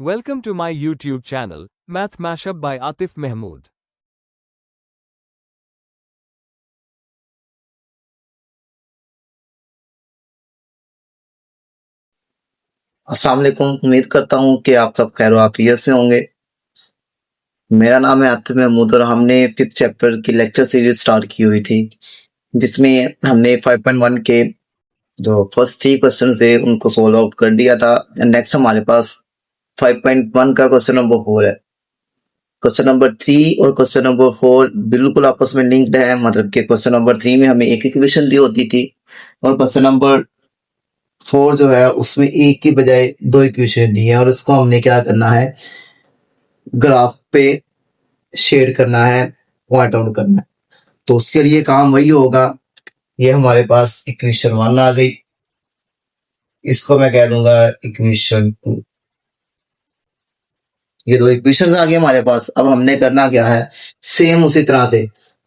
Welcome to my YouTube channel, Math Mashup by Atif Mahmood. अस्सलाम वालेकुम। उम्मीद करता हूँ कि आप सब खैर वाफियत से होंगे। मेरा नाम है आतिफ महमूद और हमने 5th चैप्टर की लेक्चर सीरीज स्टार्ट की हुई थी, जिसमें हमने 5.1 के जो फर्स्ट 3 क्वेश्चन थे उनको सोल्व आउट कर दिया था। नेक्स्ट हमारे पास 5.1 का क्वेश्चन नंबर 4 है। क्वेश्चन नंबर 3 और क्वेश्चन नंबर 4 बिल्कुल आपस में लिंक्ड है, मतलब कि क्वेश्चन नंबर 3 में हमें एक इक्वेशन दी होती थी और क्वेश्चन नंबर 4 जो है उसमें एक की बजाय 2 इक्वेशन दी है और उसको हमने क्या करना है, ग्राफ पे शेड करना है, पॉइंट आउट करना है। तो उसके लिए काम वही होगा। ये हमारे पास इक्वेशन 1 आ गई, इसको मैं कह दूंगा इक्वेशन 2। ये 2 इक्वेशन आ गए हमारे पास। अब हमने करना क्या है, सेम उसी तरह से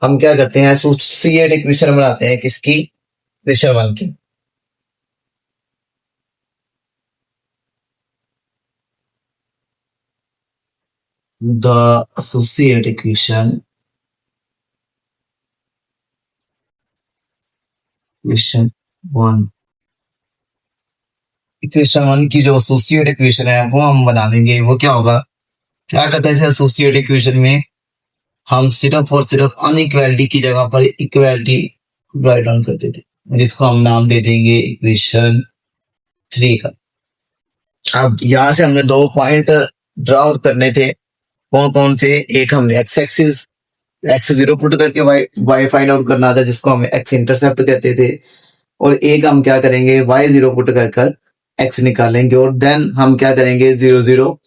हम क्या करते हैं, एसोसिएट इक्वेशन बनाते हैं। किसकी? इक्वेशन 1 की। The associate equation equation 1 equation 1 की जो एसोसिएट इक्वेशन है वो हम बना देंगे। वो क्या होगा, क्या करते हैं एसोसिएट इक्वेशन में हम सिर्फ और सिर्फ अनइक्वालिटी की जगह पर इक्वालिटी राइट डाउन कर देते हैं, जिसको हम नाम दे देंगे इक्वेशन 3 का। अब यहां से हमने 2 पॉइंट ड्रा आउट करने थे। कौन कौन से? एक हमने एक्स एक्सिस एक्स 0 पुट करके वाई फाइंड आउट करना था, जिसको हम एक्स इंटरसेप्ट कहते थे। और एक हम क्या करेंगे, वाई 0 पुट कर एक्स निकालेंगे और देन हम क्या करेंगे, 0 0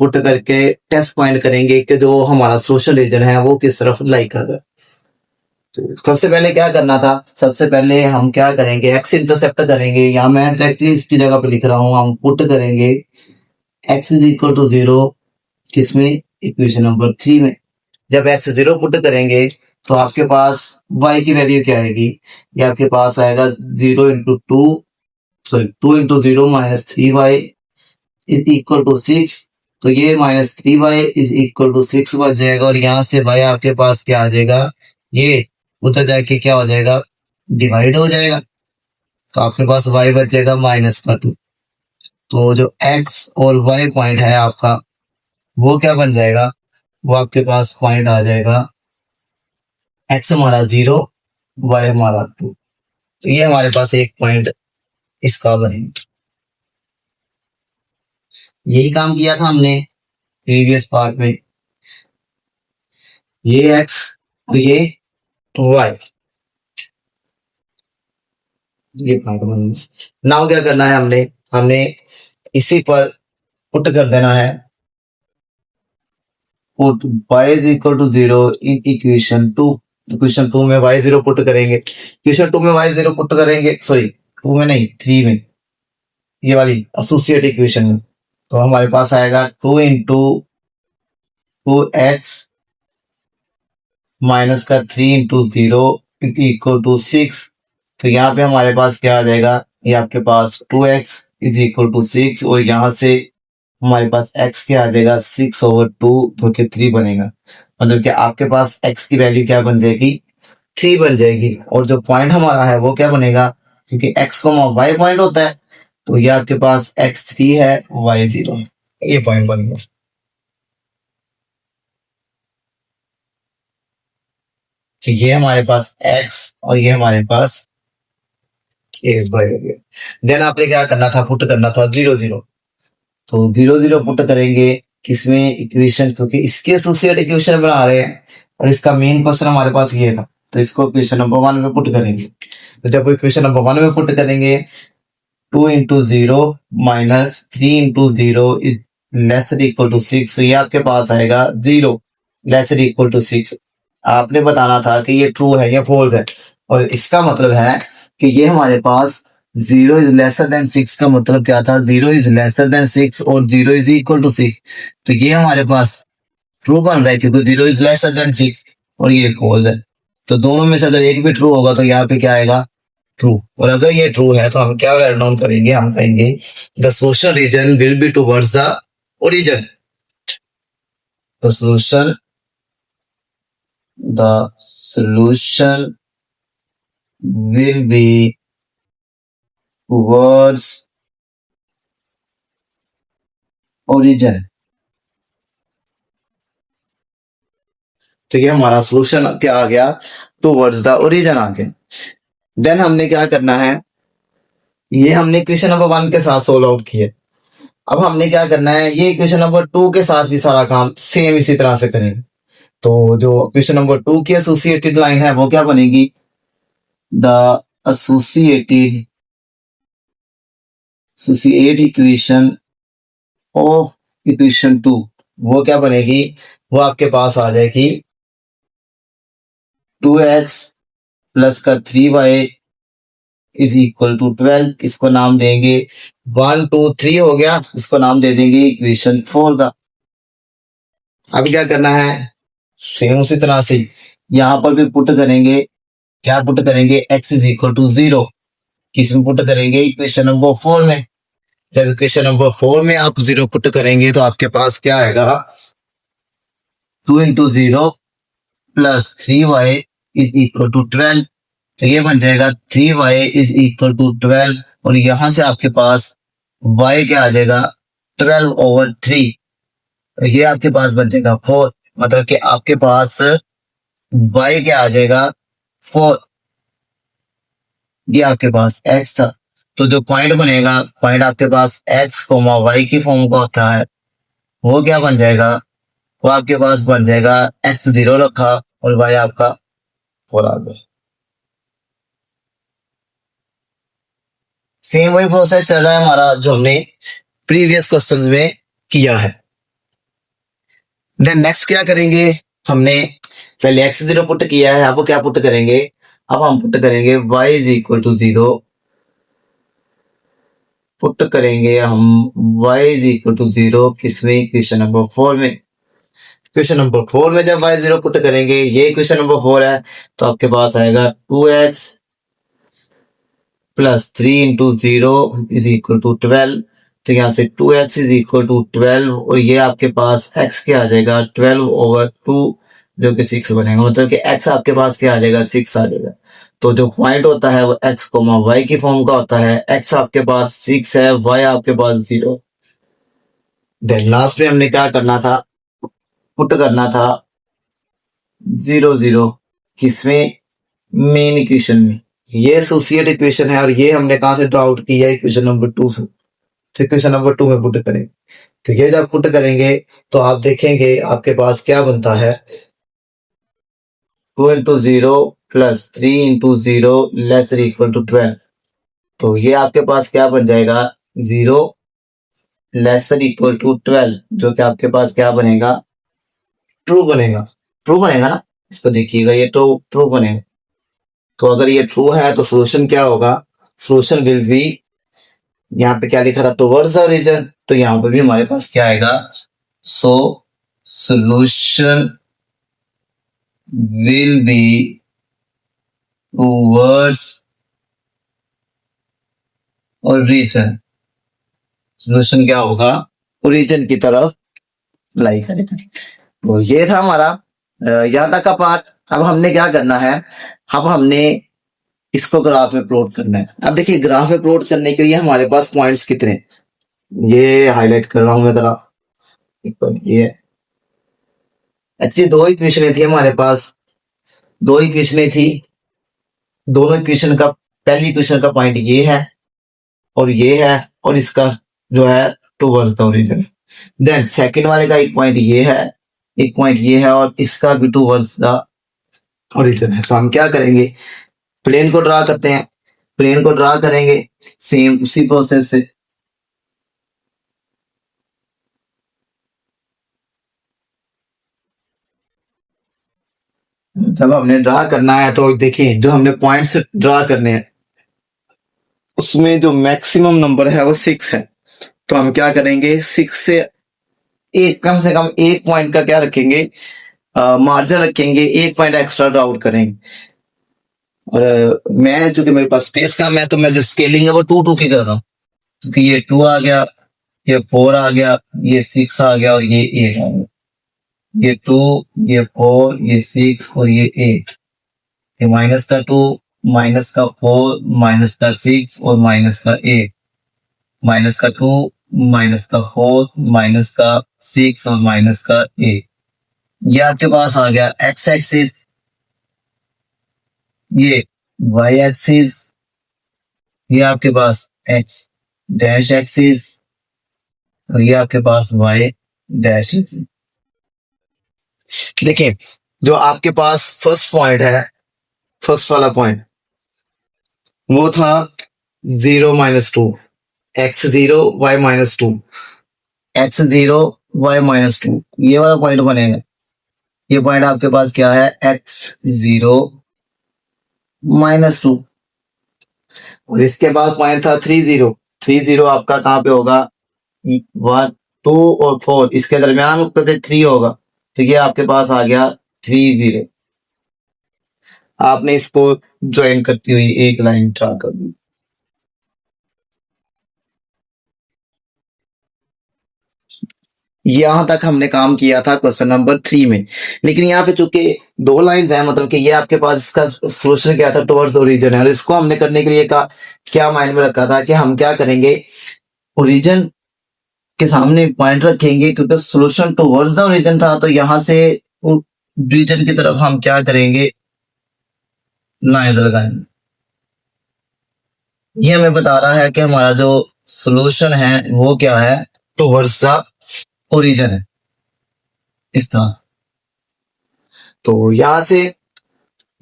पुट करके टेस्ट पॉइंट करेंगे कि जो हमारा सोशल रीजन है वो किस तरफ लाई कर रहा है। तो सबसे पहले क्या करना था, सबसे पहले हम क्या करेंगे, एक्स इंटरसेप्ट करेंगे। यहाँ मैं डायरेक्टली इसकी जगह पे लिख रहा हूँ, हम पुट करेंगे एक्स इज इक्वल टू 0 किसमें, इक्वेशन नंबर 3 में। जब एक्स 0 पुट करेंगे तो आपके पास y की वैल्यू क्या आएगी, ये आपके पास आएगा 0 into 2 sorry 2 into 0 minus 3y is equal to 6। तो ये minus 3y is equal to 6 बच जाएगा और यहाँ से y आपके पास क्या आ जाएगा, ये उधर जाके क्या हो जाएगा, डिवाइड हो जाएगा। तो आपके पास y बच जाएगा माइनस का 2। तो जो x और y पॉइंट है आपका वो क्या बन जाएगा, वो आपके पास पॉइंट आ जाएगा, x हमारा 0 y हमारा 2। तो ये हमारे पास एक पॉइंट इसका बनेगा। यही काम किया था हमने प्रीवियस पार्ट में। ये x और ये y, ये पार्ट बनेगा। नाउ क्या करना है, हमने हमने इसी पर पुट कर देना है, put y is equal to 0 in equation 2। Equation 2 में y 0 पुट करेंगे, इक्वेशन 2 में y 0 पुट करेंगे, सॉरी 2 में नहीं 3 में, ये वाली एसोसिएट इक्वेशन में। तो हमारे पास आएगा 2 इंटू 2x माइनस का 3 इंटू 0 इक्वल टू 6। तो यहाँ पे हमारे पास क्या आ जाएगा, ये आपके पास 2x इज इक्वल टू 6 और यहाँ से हमारे पास x क्या आ जाएगा, 6 ओवर 2 तो के 3 बनेगा। मतलब कि आपके पास x की वैल्यू क्या बन जाएगी, 3 बन जाएगी। और जो पॉइंट हमारा है वो क्या बनेगा, क्योंकि x को y पॉइंट होता है, तो ये आपके पास x 3 है y 0, ये पॉइंट बन गया। तो ये हमारे पास x और ये हमारे पास एक बाय हो गया। देन आपने क्या करना था, पुट करना था 0 0। तो 0 0 पुट करेंगे किसमें, इक्वेशन, क्योंकि इसके एसोसिएट इक्वेशन बना रहे हैं और इसका मेन क्वेश्चन हमारे पास ये था। तो इसको इक्वेशन नंबर 1 में पुट करेंगे। तो जब इक्वेशन नंबर 1 में पुट करेंगे, 2 into 0 minus 3 into 0 is less equal to 6। तो ये आपके पास आएगा 0 लेस इक्वल टू 6। आपने बताना था कि ये ट्रू है या फॉल्स है, और इसका मतलब है कि ये हमारे पास 0 इज लेसर देन 6 का मतलब क्या था, 0 इज लेसर देन 6 और 0 इज इक्वल टू 6। तो ये हमारे पास ट्रू बन रहा है क्योंकि 0 इज लेसर देन 6 और ये फॉल्स है। तो दोनों में से अगर एक भी ट्रू होगा तो यहाँ पे क्या आएगा, ट्रू। और अगर ये ट्रू है तो हम क्या राइट डाउन करेंगे, हम कहेंगे the social region will be towards the origin. The solution will be towards origin. तो ये हमारा सोल्यूशन क्या आ गया, टूवर्ड्स द ओरिजिन आ गया। देन हमने क्या करना है, ये हमने क्वेश्चन नंबर 1 के साथ सोल्व आउट किया। अब हमने क्या करना है, ये क्वेश्चन नंबर 2 के साथ भी सारा काम सेम इसी तरह से करेंगे। तो जो क्वेश्चन नंबर 2 की एसोसिएटेड लाइन है वो क्या बनेगी, the associated equation of equation 2 वो क्या बनेगी, वो आपके पास आ जाएगी 2x प्लस का 3y इज इक्वल टू 12। इसको नाम देंगे 1 2 3 हो गया, इसको नाम दे देंगे इक्वेशन 4 का। अब क्या करना है, सेम उसी तरह से यहां पर भी पुट करेंगे, क्या पुट करेंगे, x इज इक्वल टू 0 किसमें पुट करेंगे, इक्वेशन नंबर 4 में। जब इक्वेशन नंबर 4 में आप 0 पुट करेंगे तो आपके पास क्या आएगा, 2 into 0 plus 3y is equal to 12। तो ये बन जाएगा 3y इज इक्वल टू 12 और यहां से आपके पास y क्या आ जाएगा 12/3। तो ये आपके पास बन जाएगा 4, मतलब कि आपके पास y क्या आ जाएगा 4। ये आपके पास x था, तो जो पॉइंट बनेगा, पॉइंट आपके पास x, y की फॉर्म का होता है, वो क्या बन जाएगा, वो आपके पास बन जाएगा x 0 रखा और y आपका 4 आ गया। सेम वही प्रोसेस चल रहा है हमारा जो हमने प्रीवियस क्वेश्चंस में किया है। देन नेक्स्ट क्या करेंगे, हमने पहले x 0 पुट किया है, अब क्या पुट करेंगे, अब हम पुट करेंगे y is equal to 0, put करेंगे हम y इज इक्वल टू 0 किसमें, क्वेश्चन नंबर 4 में। क्वेश्चन नंबर 4 में जब y 0 पुट करेंगे, ये क्वेश्चन नंबर 4 है, तो आपके पास आएगा 2x plus 3 into 0 is equal to 12। तो यहाँ से 2x इज इक्वल टू 12 और ये आपके पास x क्या आ जाएगा 12/2 जो कि 6 बनेगा, मतलब कि x आपके पास क्या आ जाएगा 6 आ जाएगा। तो जो पॉइंट होता है वो x, y की फॉर्म का होता है, x आपके पास 6 है, y आपके पास 0। देन लास्ट में हमने क्या करना था, पुट करना था 0 0 किसमें, मेन इक्वेशन में। ये एसोसिएट इक्वेशन है और ये हमने कहां से ड्रॉ आउट किया है, इक्वेशन नंबर 2 से। तो इक्वेशन नंबर 2 में पुट करेंगे, तो ये जब पुट करेंगे तो आप देखेंगे आपके पास क्या बनता है, 2 into 0 plus 3 into 0 less equal to 12। तो ये आपके पास क्या बन जाएगा 0 लेस इक्वल टू 12, जो कि आपके पास क्या बनेगा, ट्रू बनेगा। ट्रू बनेगा ना, इसको देखिएगा, ये तो ट्रू बनेगा। तो अगर ये ट्रू है तो सोल्यूशन क्या होगा, सोल्यूशन विल बी, यहाँ पे क्या लिखा था टुवर्ड्स द ओरिजिन, तो यहाँ पे भी हमारे पास क्या आएगा, सो solution will be towards origin. Solution क्या होगा, ओरिजिन की तरफ लाई करेगा। तो ये था हमारा यहाँ तक का पार्ट। अब हमने क्या करना है, अब हमने इसको ग्राफ में प्लॉट करना है। अब देखिए ग्राफ में प्लॉट करने के लिए हमारे पास पॉइंट्स कितने, ये हाईलाइट कर रहा हूं मैं जरा, ये एक्चुअली 2 इक्वेशनें थी हमारे पास, 2 इक्वेशनें थी, दोनों इक्वेशन का, पहली इक्वेशन का पॉइंट ये है और ये है, और इसका जो है towards the origin. Then second वाले का एक पॉइंट ये है, एक पॉइंट ये है, और इसका भी टुवर्ड्स द ओरिजिन है। तो हम क्या करेंगे, प्लेन को ड्रा करते हैं, प्लेन को ड्रा करेंगे सेम उसी प्रोसेस से। जब हमने ड्रा करना है तो देखिए जो हमने पॉइंट्स ड्रा करने हैं उसमें जो मैक्सिमम नंबर है वो 6 है। तो हम क्या करेंगे, 6 से एक कम से कम एक पॉइंट का क्या रखेंगे, मार्जिन रखेंगे, एक पॉइंट एक्स्ट्रा ड्रा आउट करेंगे। और मैं चूंकि मेरे पास स्पेस कम है तो मैं जो स्केलिंग है वो 2 2 की कर रहा हूँ, क्योंकि ये 2 आ गया, ये 4 आ गया, ये 6 आ गया और ये 8 आ गया। ये 2, ये 4, ये 6 और ये 8। ये माइनस का 2, माइनस का 4, माइनस का 6 और माइनस का 8। माइनस का 2, माइनस का 4, माइनस का 6 और माइनस का 8। ये आपके पास आ गया एक्स एक्सिस, ये वाई एक्सिस, ये आपके पास एक्स डैश एक्सिस और ये आपके पास वाई डैश एक्सिस। देखिए, जो आपके पास फर्स्ट पॉइंट है, फर्स्ट वाला पॉइंट वो था 0 - 2, x0 y-2, x0 y-2, ये वाला पॉइंट बनेगा। ये पॉइंट आपके पास क्या है, x0 -2। और इसके बाद पॉइंट था 30, 30 आपका कहाँ पे होगा, 1, 2 और 4 इसके दरमियान कभी 3 होगा, तो ये आपके पास आ गया 30। आपने इसको ज्वाइन करती हुई एक लाइन ड्रा कर दी। यहां तक हमने काम किया था क्वेश्चन नंबर 3 में, लेकिन यहाँ पे चूंकि 2 लाइन है, मतलब कि ये आपके पास इसका सोल्यूशन क्या था, टुवर्ड्स ओरिजिन है, और इसको हमने करने के लिए क्या माइंड में रखा था कि हम क्या करेंगे, ओरिजिन के सामने पॉइंट रखेंगे, क्योंकि सोल्यूशन टुवर्ड्स द ओरिजिन था, तो यहां से ओरिजिन की तरफ हम क्या करेंगे, लाइन लगाएंगे। ये हमें बता रहा है कि हमारा जो सोल्यूशन है वो क्या है, टुवर्ड्स द ओरिजिन है, इस तरह। तो यहां से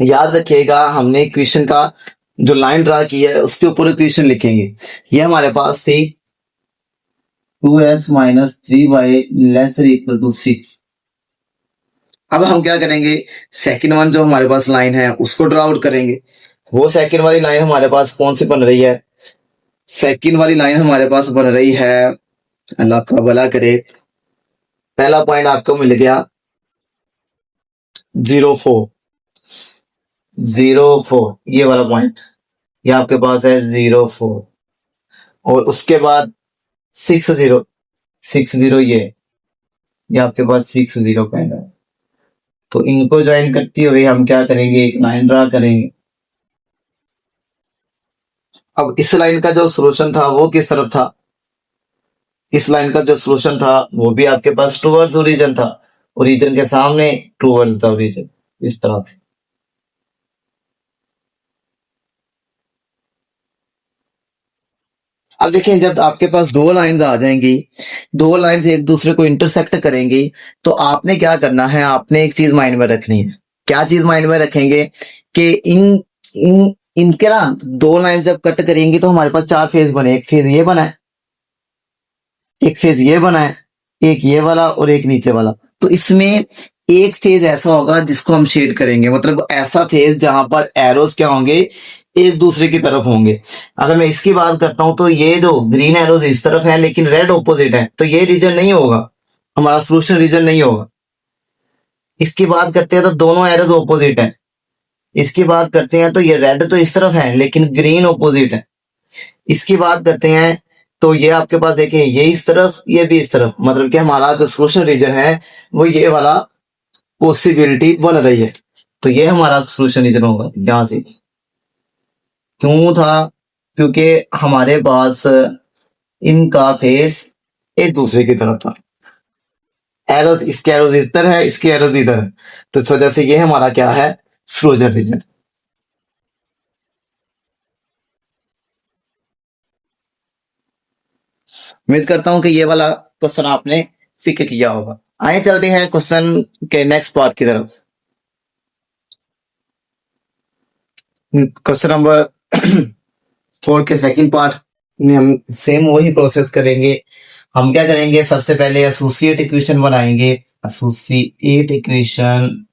याद रखिएगा, हमने इक्वेशन का जो लाइन ड्रा की है उसके ऊपर इक्वेशन लिखेंगे। ये हमारे पास थी 2x - 3y ≤ 6। अब हम क्या करेंगे, सेकंड वन जो हमारे पास लाइन है उसको ड्रा आउट करेंगे। वो सेकंड वाली लाइन हमारे पास कौन सी बन रही है, सेकंड वाली लाइन हमारे पास बन रही है, अल्लाह आपका भला करे, पहला पॉइंट आपको मिल गया 0, 4, 0, 4, ये वाला पॉइंट, ये आपके पास है 0, 4, और उसके बाद 6, 0, 6, 0, ये आपके पास 6, 0 पॉइंट है। तो इनको ज्वाइन करते हुए हम क्या करेंगे, एक लाइन ड्रा करेंगे। अब इस लाइन का जो सोल्यूशन था वो किस तरफ था, इस लाइन का जो सोल्यूशन था वो भी आपके पास टुवर्ड्स ओरिजिन था, ओरिजिन के सामने टुवर्ड्स द ओरिजिन, इस तरह से। अब देखिए, जब आपके पास 2 लाइंस आ जाएंगी, 2 लाइंस एक दूसरे को इंटरसेक्ट करेंगी, तो आपने क्या करना है, आपने एक चीज माइंड में रखनी है। क्या चीज माइंड में रखेंगे कि इन इन इनके ना 2 लाइन जब कट करेंगी तो हमारे पास 4 फेज बने, एक फेज ये बना है, एक फेज ये बना है, एक ये वाला और एक नीचे वाला। तो इसमें एक फेज ऐसा होगा जिसको हम शेड करेंगे, मतलब ऐसा फेज जहां पर एरोस क्या होंगे, एक दूसरे की तरफ होंगे। अगर मैं इसकी बात करता हूं तो ये जो ग्रीन एरोस इस तरफ है लेकिन रेड ऑपोजिट है, तो ये रीजन नहीं होगा, हमारा सोल्यूशन रीजन नहीं होगा। इसकी बात करते हैं तो दोनों एरोस ऑपोजिट है। इसकी बात करते हैं तो ये रेड तो इस तरफ है लेकिन ग्रीन ऑपोजिट है। इसकी बात करते हैं तो ये आपके पास देखिए, ये इस तरफ, ये भी इस तरफ, मतलब कि हमारा जो सोल्यूशन रीजन है वो ये वाला पॉसिबिलिटी बन रही है। तो ये हमारा सोल्यूशन रीजन होगा यहां से। क्यों था, क्योंकि हमारे पास इनका फेस एक दूसरे की तरफ था। एरोस, इसके एरोस इधर है, इसके एरोस इधर है, तो इस वजह से ये हमारा क्या है, सोल्यूशन रीजन। उम्मीद करता हूं कि ये वाला क्वेश्चन आपने पिक किया होगा। आइए चलते हैं क्वेश्चन के नेक्स्ट पार्ट की तरफ। क्वेश्चन नंबर 4 के सेकंड पार्ट में हम सेम वही प्रोसेस करेंगे। हम क्या करेंगे, सबसे पहले एसोसिएट इक्वेशन बनाएंगे, एसोसिएट इक्वेशन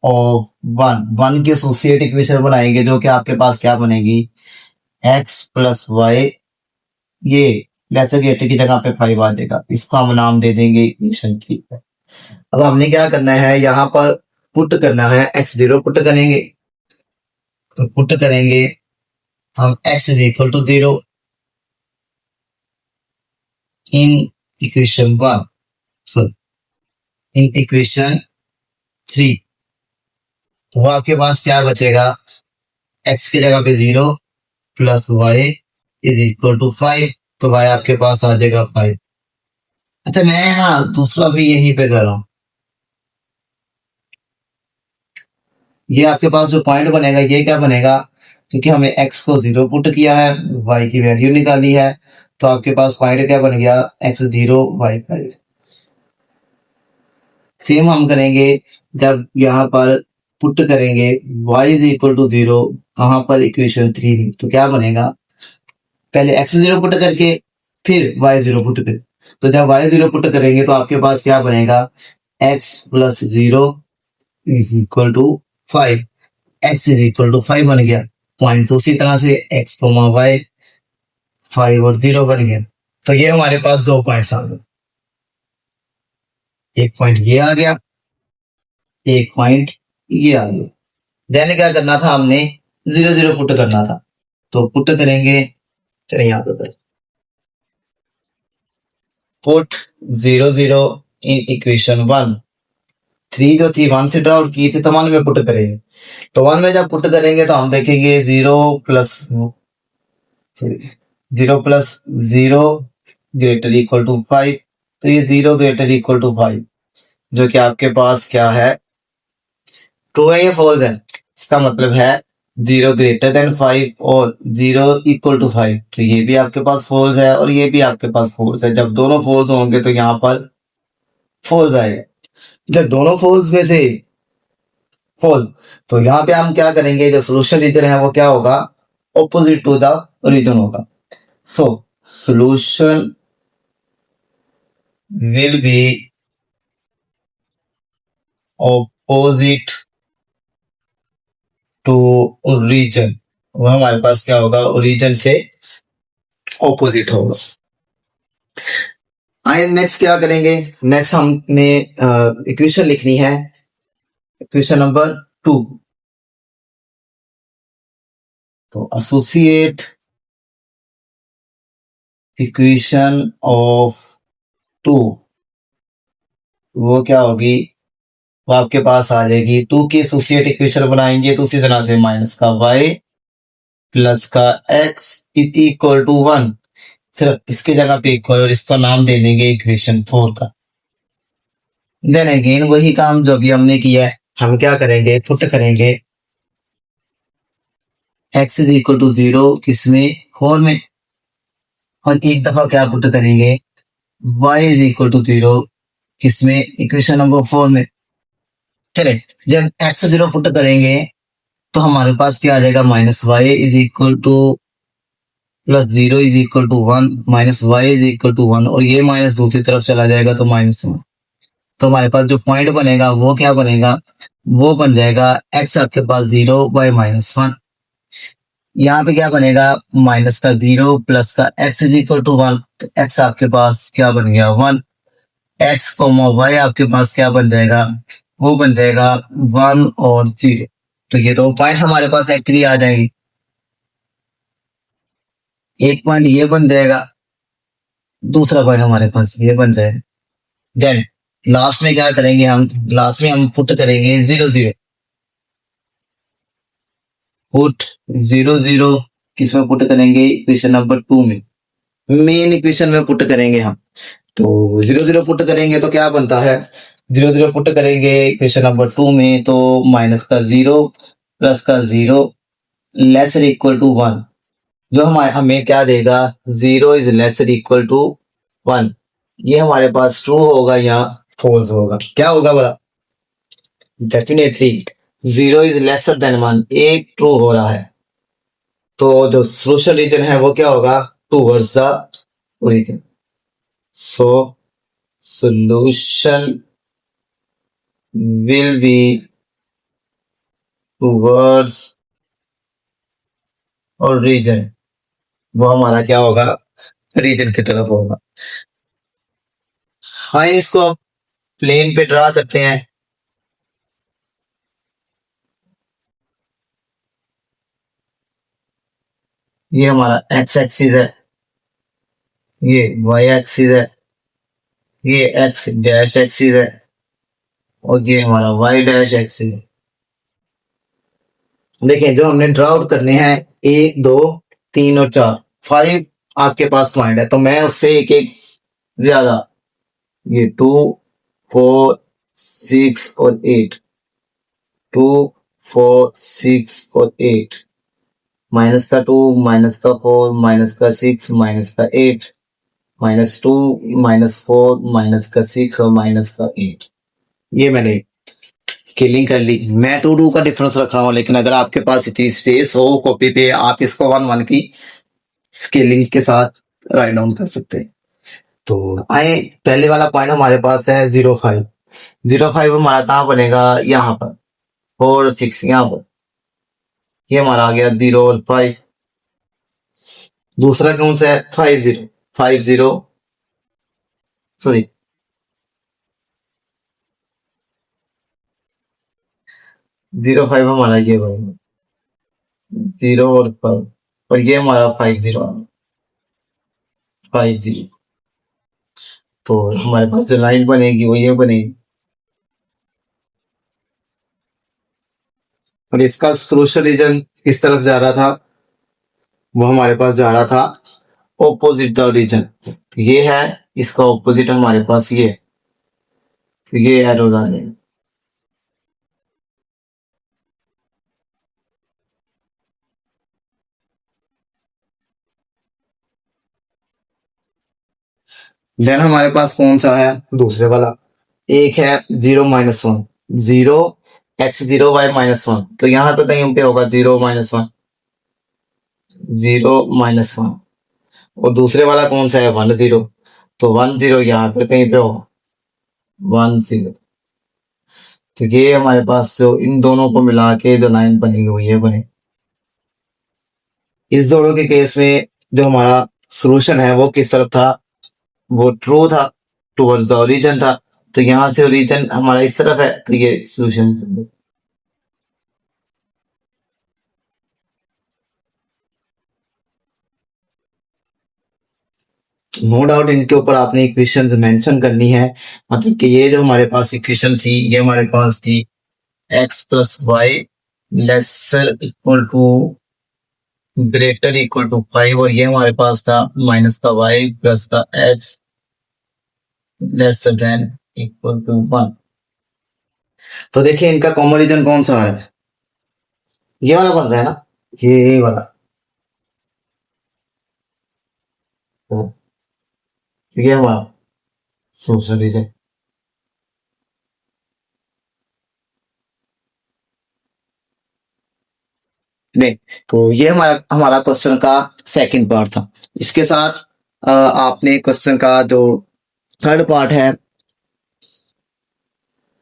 ऑफ वन की एसोसिएट इक्वेशन बनाएंगे, जो कि आपके पास क्या बनेगी, x + y, ये लेसर गेट की जगह पे 5 आ जाएगा, इसको हम नाम दे देंगे इक्वेशन की। अब हमने क्या करना है, यहाँ पर पुट करना है, x0 पुट करेंगे, तो पुट करेंगे हम x = 0, in equation 1, sorry in equation 3, तो आपके पास क्या बचेगा, x की जगह पे 0 plus y is equal to 5, तो y आपके पास आ जाएगा 5। अच्छा मैं ना दूसरा भी यहीं पे कर रहा हूँ, ये आपके पास जो पॉइंट बनेगा ये क्या बनेगा, क्योंकि हमने x को 0 पुट किया है, y की वैल्यू निकाली है, तो आपके पास पॉइंट क्या बन गया, x0 y5। सेम हम करेंगे जब यहाँ पर पुट करेंगे y इज इक्वल टू 0 कहाँ पर, इक्वेशन 3 में, तो क्या बनेगा, पहले x0 पुट करके फिर y0 पुट कर, तो जब y0 पुट करेंगे तो आपके पास क्या बनेगा, x plus 0 is equal to 5, x is equal to 5 बन गया पॉइंट, तो उसी तरह से x कोमा y 5 और 0 बन गया। तो ये हमारे पास दो पॉइंट्स आ गए, एक पॉइंट ये आ गया, एक पॉइंट ये आ गया। देन क्या करना था, हमने 0 0 पुट करना था, तो पुट करेंगे, चलिए यहाँ पे पुट 0 0 इन इक्वेशन 1, 3 जो थी 1 से ड्रा आउट की थी, तो 1 में पुट करेंगे, तो 1 में जब पुट करेंगे तो हम देखेंगे 0 प्लस 0 ग्रेटर इक्वल टू 5, तो ये 0 ग्रेटर इक्वल टू 5, जो कि आपके पास क्या है, ट्रू है या फॉल्स है, इसका मतलब है 0 ग्रेटर देन 5 और 0 इक्वल टू 5, तो ये भी आपके पास फॉल्स है और ये भी आपके पास फॉल्स है। जब दोनों फॉल्स होंगे तो यहाँ पर फॉल्स आएगा, जब दोनों फॉल्स में से फॉल्स, तो यहाँ पे हम क्या करेंगे, जो सोल्यूशन रीजन है वो क्या होगा, ऑपोजिट टू द रीजन होगा। So solution will be opposite to region, वो हमारे पास क्या होगा, ओरिजिन से ऑपोजिट होगा। आइए नेक्स्ट क्या करेंगे, नेक्स्ट हमने इक्वेशन लिखनी है, इक्वेशन नंबर 2, तो एसोसिएट इक्वेशन ऑफ 2, वो क्या होगी, वो आपके पास आ जाएगी 2 की एसोसिएट इक्वेशन बनाएंगे तो उसी तरह से माइनस का y प्लस का x इज इक्वल टू 1, सिर्फ इसके जगह पे इक्वल और इसका नाम दे देंगे इक्वेशन 4 का। देन अगेन वही काम जो भी हमने किया है, हम क्या करेंगे, पुट करेंगे x इज इक्वल टू 0 किसमें, 4 में, और एक दफा क्या पुट करेंगे, y इज इक्वल टू 0 किसमें, इक्वेशन नंबर 4 में। चले जब x 0 पुट करेंगे तो हमारे पास क्या आ जाएगा, minus y is equal to plus 0 is equal to 1, minus y is equal to 1, और ये माइनस दूसरी तरफ चला जाएगा तो -1, तो हमारे पास जो पॉइंट बनेगा वो क्या बनेगा, वो बन जाएगा x आपके पास 0 बाई -1, यहाँ पे क्या बनेगा, माइनस का 0 प्लस का x इज इक्वल टू 1, तो x आपके पास क्या बन गया 1, x कोमा y आपके पास क्या बन जाएगा, वो बन जाएगा 1 और 0, तो ये दो पॉइंट हमारे पास एक्चुअली आ जाएंगे, एक पॉइंट ये बन जाएगा, दूसरा पॉइंट हमारे पास ये बन जाएगा। देन लास्ट में क्या करेंगे, हम लास्ट में हम पुट करेंगे 0 0, पुट 0 0 किसमें पुट करेंगे, इक्वेशन नंबर 2 में, मेन इक्वेशन में पुट करेंगे हम, तो 0 0 पुट करेंगे तो क्या बनता है, 0 0 पुट करेंगे इक्वेशन नंबर 2 में तो माइनस का 0 प्लस का 0 लेसर इक्वल टू 1, जो हमें क्या देगा, 0 इज लेसर इक्वल टू 1, ये हमारे पास ट्रू होगा या फॉल्स होगा, क्या होगा बोला, डेफिनेटली 0 इज लेसर देन 1, एक ट्रू हो रहा है, तो जो सोल्यूशन रीजन है वो क्या होगा, towards the origin, so solution will be towards और रीजन, वो हमारा क्या होगा, रीजन की तरफ होगा। हाँ इसको आप प्लेन पे ड्रा करते हैं, ये हमारा एक्स एक्सिस है, ये वाई एक्सिस है, ये एक्स डैश एक्सिस है, और ये हमारा वाई डैश एक्सिस है। देखिए जो हमने ड्रा आउट करने हैं 1 2 3 और 4, 5 आपके पास पॉइंट है, तो मैं उससे एक एक ज्यादा, ये 2 4 6 और 8, 2 4 6 और 8, माइनस का 2 माइनस का 4 माइनस का 6 माइनस का 8, -2 -4 माइनस का 6 और माइनस का 8, ये मैंने स्केलिंग कर ली। मैं 2 2 का डिफरेंस रख रहा हूँ, लेकिन अगर आपके पास इतनी स्पेस हो कॉपी पे, आप इसको 1 1 की स्केलिंग के साथ राइट डाउन कर सकते हैं। तो आए पहले वाला पॉइंट हमारे पास है 0 5, 0 5 हमारा कहाँ बनेगा, यहाँ पर 4 6 यहाँ पर, ये हमारा आ गया 0 और 5। दूसरा कौन सा है 5 0, 5 0 सॉरी 0 5 हमारा ये बनेगा 0 और 5, और ये हमारा 5 0 5 0। तो हमारे पास जो लाइन बनेगी वो ये बनेगी, और इसका सोल्यूशन रीजन किस तरफ जा रहा था, वो हमारे पास जा रहा था ऑपोजिट द रीजन। ये है, इसका ऑपोजिट हमारे पास ये, तो ये एरो आ जाएगा। देन हमारे पास कौन सा है दूसरे वाला, एक है 0 -1, 0 x 0 y -1, तो यहाँ पे कहीं पे होगा 0 -1, 0 -1, और दूसरे वाला कौन सा है 1 0, तो 1 0 यहाँ पे कहीं पे होगा 1 0। तो ये हमारे पास जो इन दोनों को मिला के जो लाइन बनेगी वो ये बने। इस दोनों के केस में जो हमारा सोल्यूशन है वो किस तरफ था, वो ट्रू था, टुवर्ड्स द ओरिजिन था। तो यहाँ से ओरिजिन हमारा इस तरफ है, तो ये सोल्यूशन। नो डाउट इनके ऊपर आपने इक्वेशंस मेंशन करनी है, मतलब कि ये जो हमारे पास इक्वेशन थी, ये हमारे पास थी x plus y lesser equal to greater equal to 5, और ये हमारे पास था माइनस का y प्लस का x lesser than equal to 1। तो देखिए इनका कॉमन रीजन कौन सा है, ये वाला बन रहा है ना, ये वाला। तो ये हमारा सोशल रीजन। नहीं, तो ये हमारा हमारा क्वेश्चन का सेकंड पार्ट था। इसके साथ आपने क्वेश्चन का जो थर्ड पार्ट है,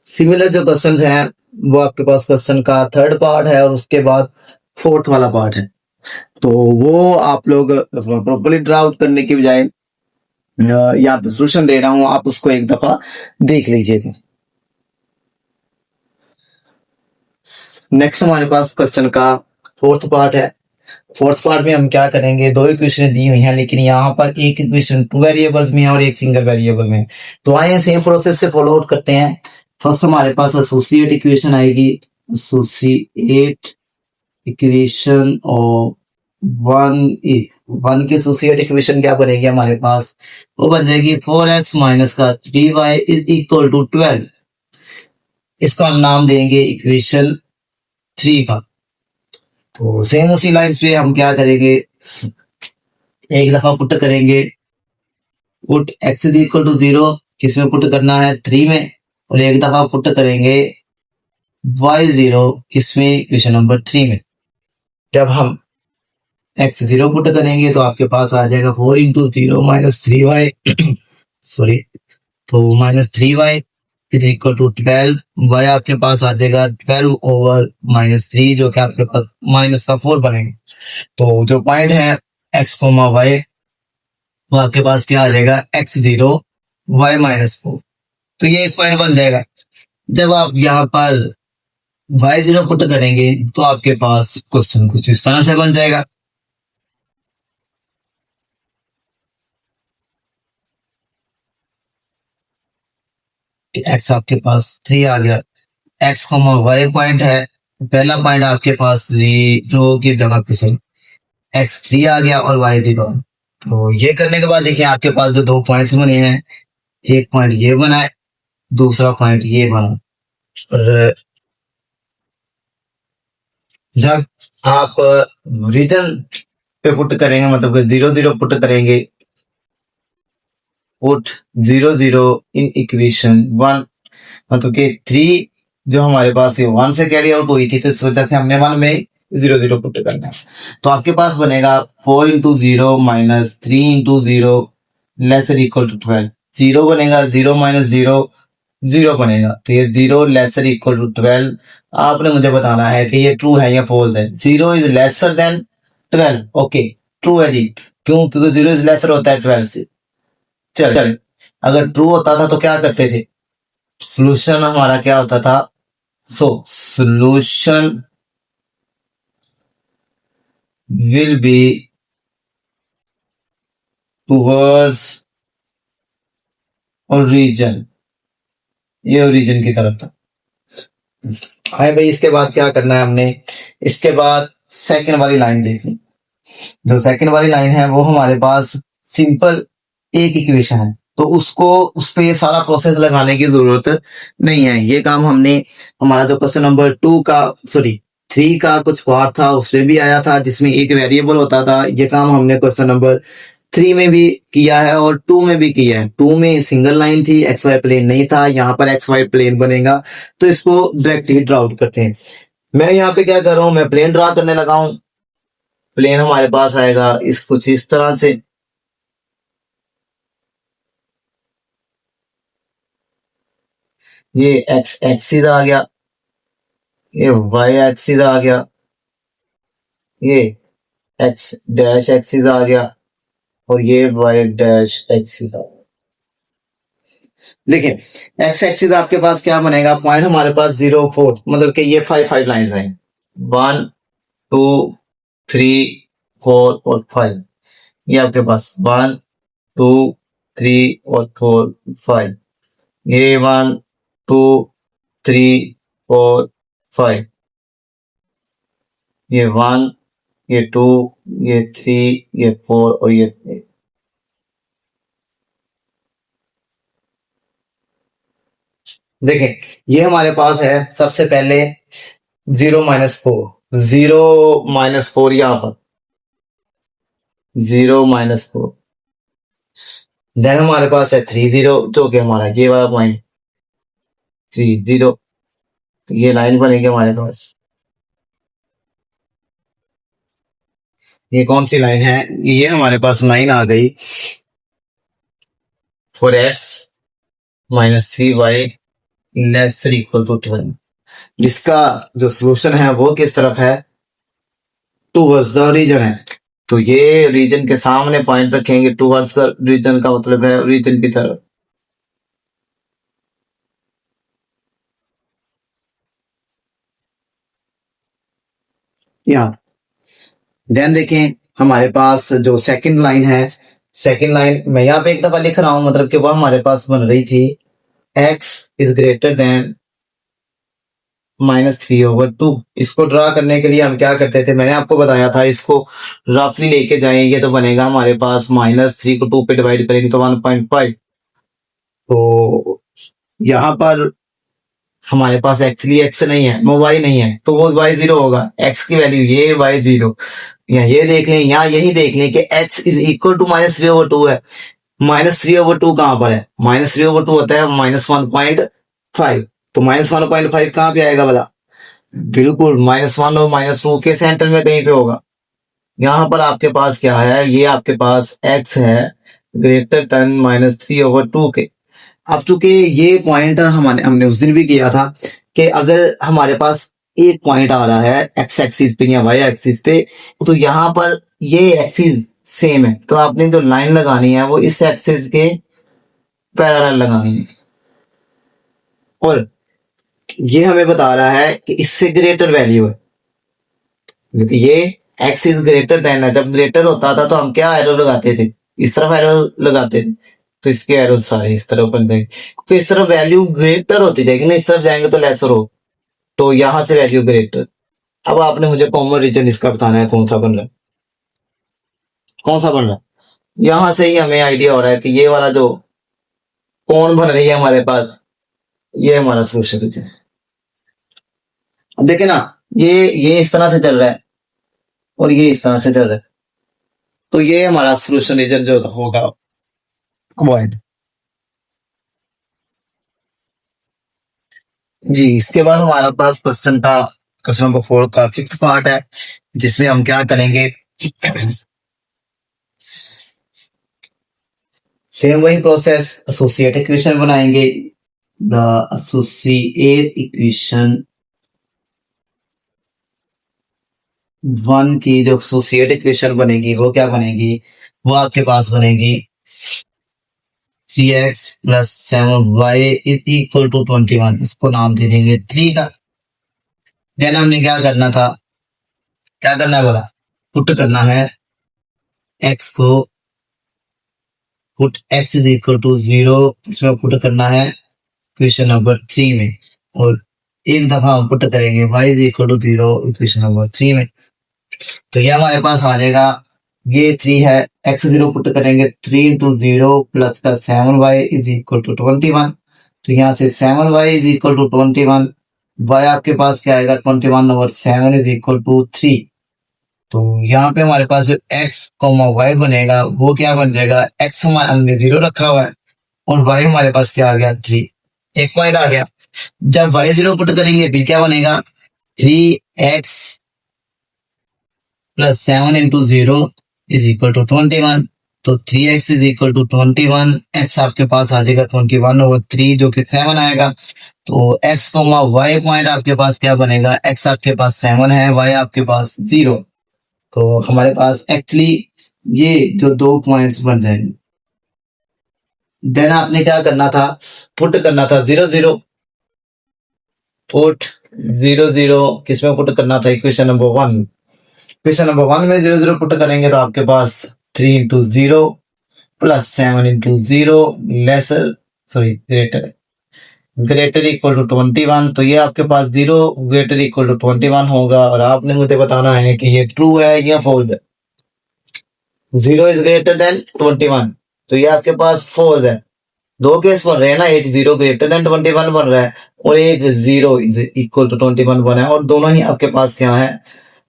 सिमिलर जो क्वेश्चन हैं वो आपके पास क्वेश्चन का थर्ड पार्ट है, और उसके बाद फोर्थ वाला पार्ट है। तो वो आप लोग प्रॉपर्ली ड्रा आउट करने की बजाय यहाँ पे सोल्यूशन दे रहा हूँ, आप उसको एक दफा देख लीजिएगा। नेक्स्ट हमारे पास क्वेश्चन का फोर्थ पार्ट है। फोर्थ पार्ट में हम क्या करेंगे, दो इक्वेशन दी हुई हैं, लेकिन यहाँ पर एक इक्वेशन 2 वेरिएबल्स में है और एक सिंगल वेरिएबल में। तो आइए सेम प्रोसेस से फॉलो आउट करते हैं। फर्स्ट हमारे पास एसोसिएट इक्वेशन आएगी, एसोसिएट इक्वेशन और वन की एसोसिएट इक्वेशन क्या बनेगी हमारे पास, वो बन जाएगी 4x माइनस का 3y इज इक्वल टू 12। इसका हम नाम देंगे इक्वेशन 3 का। तो सेम उसी लाइंस पे हम क्या करेंगे, एक दफा पुट करेंगे, put x is equal to 0 किसमें पुट करना है 3 में, और एक दफा पुट करेंगे y 0 किसमें इक्वेशन नंबर 3 में। जब हम x 0 पुट करेंगे तो आपके पास आ जाएगा 4 इंटू 0 माइनस 3y सॉरी, तो minus 3y is equal to 12, y आपके पास आ जाएगा 12 ओवर माइनस 3, जो कि आपके पास माइनस का 4 बनेंगे। तो जो पॉइंट है x कोमा y, वो आपके पास क्या आ जाएगा x 0 y माइनस 4, तो ये एक पॉइंट बन जाएगा। जब आप यहाँ पर y 0 पुट करेंगे तो आपके पास क्वेश्चन कुछ इस तरह से बन जाएगा। एक्स आपके पास 3 आ गया, एक्स कॉमा वाई पॉइंट है, पहला पॉइंट आपके पास 0 की जगह पे से एक्स 3 आ गया और वाई 0। तो ये करने के बाद देखिए आपके पास जो 2 पॉइंट्स बने हैं, एक पॉइंट ये बना है, दूसरा पॉइंट ये बना। और जब आप रीजन पे पुट करेंगे, मतलब कि 0 0 पुट करेंगे, पुट 0 0 इन इक्वेशन 1, मतलब कि 3 जो हमारे पास थी 1 से कैरी आउट हुई थी, तो इस वजह से हमने 1 में 0 0 पुट करना है। तो आपके पास बनेगा 4 into 0 minus 3 into 0 lesser equal to 12। 0 बनेगा, 0 माइनस 0 0 बनेगा, तो ये 0 लेसर इक्वल टू 12। आपने मुझे बताना है कि ये ट्रू है या फॉल्स है। 0 is lesser than 12, okay true है जी। क्यों? क्योंकि 0 इज लेसर होता है 12 से। चल, अगर ट्रू होता था तो क्या करते थे, सोल्यूशन हमारा क्या होता था, solution will be towards origin, ये ओरिजिन की तरफ था। हाय भाई, इसके बाद क्या करना है हमने, इसके बाद सेकंड वाली लाइन देखनी। जो सेकंड वाली लाइन है वो हमारे पास सिंपल एक इक्वेशन है, तो उसको उस पे ये सारा प्रोसेस लगाने की जरूरत नहीं है। ये काम हमने हमारा जो क्वेश्चन नंबर 2 का, सॉरी 3 का कुछ पार्ट था उसमें भी आया था, जिसमें एक वेरिएबल होता था। ये काम हमने क्वेश्चन नंबर 3 में भी किया है और 2 में भी किया है। 2 में सिंगल लाइन थी, एक्स वाई प्लेन नहीं था, यहाँ पर एक्स वाई प्लेन बनेगा, तो इसको डायरेक्ट ही ड्रा आउट करते हैं। मैं यहाँ पे क्या कर रहा हूँ, मैं प्लेन ड्रा करने लगा हूँ। प्लेन हमारे पास आएगा इस कुछ इस तरह से, ये एक्स एक्सिस आ गया, ये वाई एक्सिस आ गया, ये एक्स डैश एक्सिस आ गया और ये वाई डैश एक्सिस आ गया। देखिए एक्स एक्सिस आपके पास क्या बनेगा, पॉइंट हमारे पास 0 4, मतलब कि ये 5 5 लाइंस हैं, 1 2 3 4 और 5। ये आपके पास 1 2 3 और 4 5, ये 1 2 3 4 5, ये 1 ये 2 ये 3 ये 4 और ये 8। देखें ये हमारे पास है सबसे पहले 0 माइनस 4, 0 माइनस 4 यहां पर 0 माइनस 4, देन हमारे पास है 3 0 जो कि हमारा ये वाला पॉइंट 3 0, तो ये लाइन बनेगी हमारे पास। ये कौन सी लाइन है, ये हमारे पास लाइन आ गई 4x minus 3y less equal to 12। इसका जो सोल्यूशन है वो किस तरफ है, टूवर्ड्स द रीजन है। तो ये रीजन के सामने पॉइंट रखेंगे, टूवर्ड्स द रीजन का मतलब है रीजन की तरफ। यहाँ देन देखें हमारे पास जो सेकंड लाइन है, सेकंड लाइन मैं यहाँ पे एक दफा लिख रहा हूं, मतलब कि वह हमारे पास बन रही थी x इज ग्रेटर देन -3/2। इसको ड्रा करने के लिए हम क्या करते थे, मैंने आपको बताया था, इसको रफली लेके जाएंगे तो बनेगा हमारे पास -3 को 2 पे डिवाइड करेंगे तो 1.5। तो यहाँ पर हमारे पास एक्चुअली x नहीं है, वो y नहीं है, तो वो y 0 होगा, x की वैल्यू ये y 0। या ये देख लें, यहाँ यही देख लें कि x इज इक्वल टू -3/2 है। -3/2 कहां पर है, -3/2 होता है -1.5, तो -1.5 कहां पे आएगा वाला, बिल्कुल -1 और -2 के सेंटर में कहीं पे होगा। यहां पर आपके पास क्या है, ये आपके पास x है ग्रेटर देन -3/2 के। अब चूंकि ये पॉइंट हमने उस दिन भी किया था कि अगर हमारे पास एक पॉइंट आ रहा है एक्स एक्सिस पे या वाई एक्सिस पे, तो यहाँ पर ये एक्सिस सेम है, तो आपने जो लाइन लगानी है वो इस एक्सिस के पैरेलल लगानी है। और ये हमें बता रहा है कि इससे ग्रेटर वैल्यू है, क्योंकि ये एक्स इज ग्रेटर देन है। जब ग्रेटर होता था तो हम क्या एरो लगाते थे, इस तरफ एरो लगाते थे, तो इसके एरो सारे इस तरफ बन जाएंगे, क्योंकि इस तरफ वैल्यू ग्रेटर होती जाएगी ना, इस तरफ जाएंगे तो लेसर हो, तो यहां से वैल्यू ग्रेटर। अब आपने मुझे कॉमन रीजन इसका बताना है कौन सा बन रहा है, कौन सा बन रहा है। यहां से ही हमें आइडिया हो रहा है कि ये वाला जो कौन बन रही है हमारे पास, ये हमारा सोल्यूशन रीजन है। अब देखे ना, ये इस तरह से चल रहा है और ये इस तरह से चल रहा है, तो ये हमारा सोल्यूशन रीजन जो होगा अवॉइड। जी, इसके बाद हमारा पास क्वेश्चन था, क्वेश्चन नंबर 4 का 5th पार्ट है, जिसमें हम क्या करेंगे, सेम वही प्रोसेस, एसोसिएट इक्वेशन बनाएंगे। द एसोसिएट इक्वेशन 1 की जो एसोसिएट इक्वेशन बनेगी वो क्या बनेगी, वो आपके पास बनेगी 3x plus 7y is equal to 21। इसको नाम दे देंगे 3 का। देन हमने क्या करना था, क्या करना है बोला, पुट करना है x को, put x is equal to 0, इसमें पुट करना है क्वेश्चन नंबर 3 में, और एक दफा हम पुट करेंगे y is equal to 0 equation number 3 में, तो ये हमारे पास आ जाएगा, ये 3 है, x 0 पुट करेंगे, 3 इंटू 0 प्लस का 7y इज इक्वल टू 21, तो यहाँ से 7y is equal to 21, y आपके पास क्या आएगा 21 ओवर 7 इज इक्वल टू 3, तो यहाँ पे हमारे पास जो x y बनेगा वो क्या बन जाएगा, x हमने 0 रखा हुआ है और y हमारे पास क्या आ गया 3, एक पॉइंट आ गया। जब y 0 पुट करेंगे फिर क्या बनेगा, 3x plus 7 into 0 is equal to 21, तो 3x is equal to 21, x आपके पास आ जाएगा 21 ओवर 3 जो कि 7 आएगा, तो x y पॉइंट आपके पास क्या बनेगा, x आपके पास 7 है, y आपके पास 0, तो हमारे पास एक्चुअली ये जो 2 पॉइंट्स बन जाएंगे। देन आपने क्या करना था, पुट करना था 0 0, पुट 0 0 किसमें पुट करना था, इक्वेशन नंबर 1, इक्वेशन नंबर 1 में 0 0 पुट करेंगे तो आपके पास 3 into 0 plus 7 into 0 lesser sorry greater equal to 21, तो ये आपके पास 0 ग्रेटर इक्वल टू 21 होगा, और आपने मुझे बताना है कि ये ट्रू है या फॉल्स है। 0 इज ग्रेटर देन 21, तो ये आपके पास फॉल्स है। दो केस बन रहे हैं ना, एक 0 ग्रेटर देन 21 बन रहा है और एक 0 इज इक्वल टू 21 बना है, और दोनों ही आपके पास क्या है,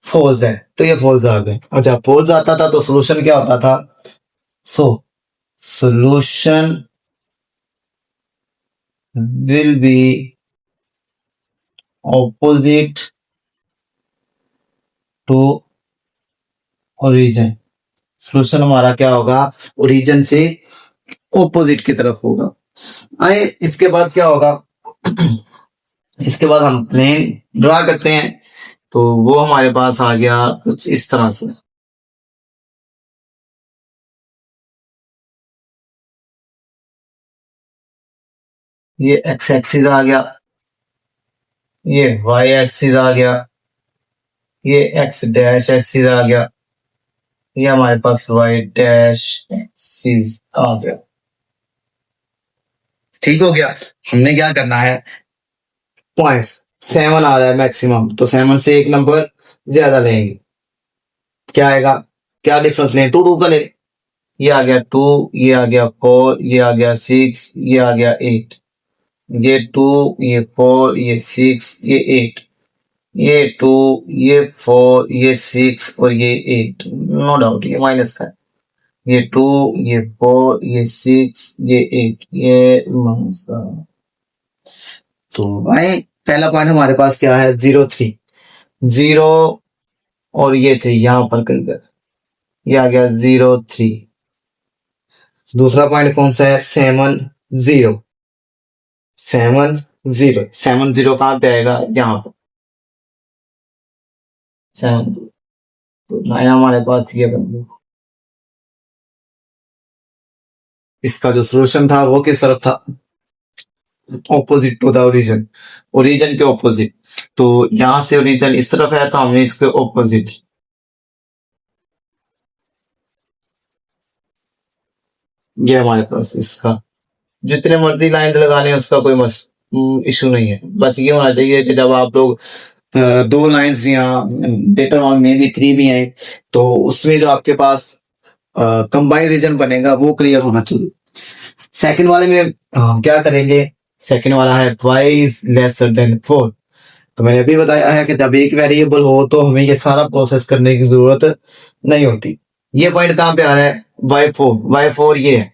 फॉल्स है, तो ये फॉल्स आ गए। अच्छा, फॉल्स आता था तो सोल्यूशन क्या होता था, so solution will be opposite to origin, solution हमारा क्या होगा, ओरिजिन से ऑपोजिट की तरफ होगा। आए इसके बाद क्या होगा, इसके बाद हम प्लेन ड्रा करते हैं, तो वो हमारे पास आ गया कुछ इस तरह से, ये x एक्सिस आ गया, ये y एक्सिस आ गया, ये x डैश एक्सिस आ गया, ये हमारे पास y डैश एक्सिस आ गया। ठीक हो गया। हमने क्या करना है, पॉइंट्स 7 आ रहा है मैक्सिमम, तो 7 से एक नंबर ज्यादा लेंगे, क्या आएगा, क्या डिफरेंस लें, 2 2 का ले, ये आ गया 2, ये आ गया 4, ये आ गया 6, ये आ गया 8, ये 2, ये 4, ये 6, ये 8, ये 2, ये 4, ये 6 और ये 8, नो डाउट ये माइनस का है, ये 2, ये 4, ये 6, ये 8, ये माइनस का। तो भाई पहला पॉइंट हमारे पास क्या है, 0 3 0, और ये थे यहां पर कर, ये आ गया 0 3। दूसरा पॉइंट कौन सा है, 7 0, 7 0, 7 0 कहां पे आएगा, यहाँ पर 7 0, तो नया हमारे पास ये बन गया। इसका जो सोल्यूशन था वो किस तरफ था, opposite to the origin, origin के ऑपोजिट, तो यहां से ओरिजिन इस तरफ है तो हमने इसके ऑपोजिट ये हमारे पास इसका जितने मर्जी लाइन लगाने उसका कोई मस इशू नहीं है। बस ये होना चाहिए कि जब आप लोग 2 लाइन्स या लेटर ऑन में भी 3 भी हैं, तो उसमें जो आपके पास कंबाइंड रीजन बनेगा वो क्लियर होना चाहिए। सेकंड वाले में क्या करेंगे? सेकंड वाला है y इज लेसर देन 4। तो मैंने अभी बताया है कि जब एक वेरिएबल हो तो हमें ये सारा प्रोसेस करने की जरूरत नहीं होती। ये पॉइंट कहाँ पे आ रहा है? y4 ये है,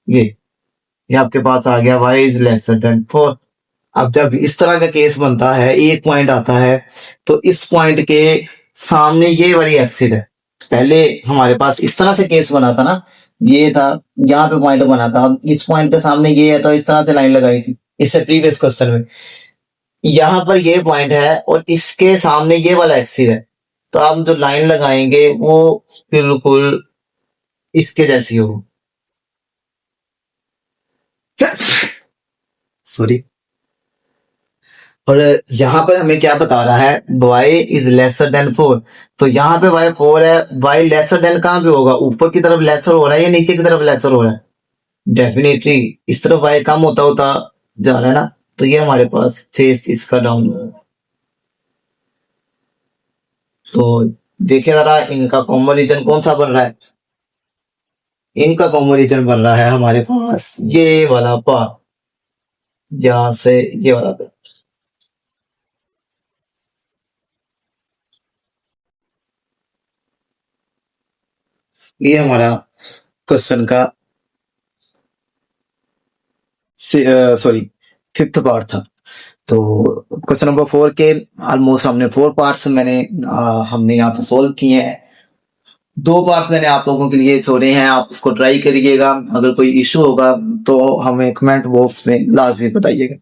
ये आपके पास आ गया y इज लेसर देन 4। अब जब इस तरह का केस बनता है, एक पॉइंट आता है, तो इस पॉइंट के सामने ये वाली एक्सिस है। पहले हमारे पास इस तरह से केस बना था ना, ये था, यहाँ पे पॉइंट बना था, इस पॉइंट के सामने ये है तो इस तरह से लाइन लगाई थी इससे प्रीवियस क्वेश्चन में। यहाँ पर ये पॉइंट है और इसके सामने ये वाला एक्सिस है, तो हम जो लाइन लगाएंगे वो बिल्कुल इसके जैसी हो, सॉरी। और यहाँ पर हमें क्या बता रहा है? y is lesser than 4। तो यहाँ पे y 4 है, y लेसर देन कहाँ पे होगा? ऊपर की तरफ लेसर हो रहा है या नीचे की तरफ लेसर हो रहा है? डेफिनेटली इस तरफ y कम होता होता जा रहा है ना, तो ये हमारे पास फेस इसका डाउन है। तो देखिए जरा इनका कॉमन रीजन कौन सा बन रहा है? इनका कॉमन रीजन बन रहा है हमारे पास ये वाला पार्ट, यहाँ से ये वाला पार्ट। ये हमारा क्वेश्चन का सॉरी 5th पार्ट था। तो क्वेश्चन नंबर 4 के ऑलमोस्ट हमने 4 पार्ट्स हमने यहाँ पे सोल्व किए हैं। 2 पार्ट्स मैंने आप लोगों के लिए छोड़े हैं, आप उसको ट्राई करिएगा। अगर कोई इशू होगा तो हमें कमेंट बॉक्स में लाजमी बताइएगा।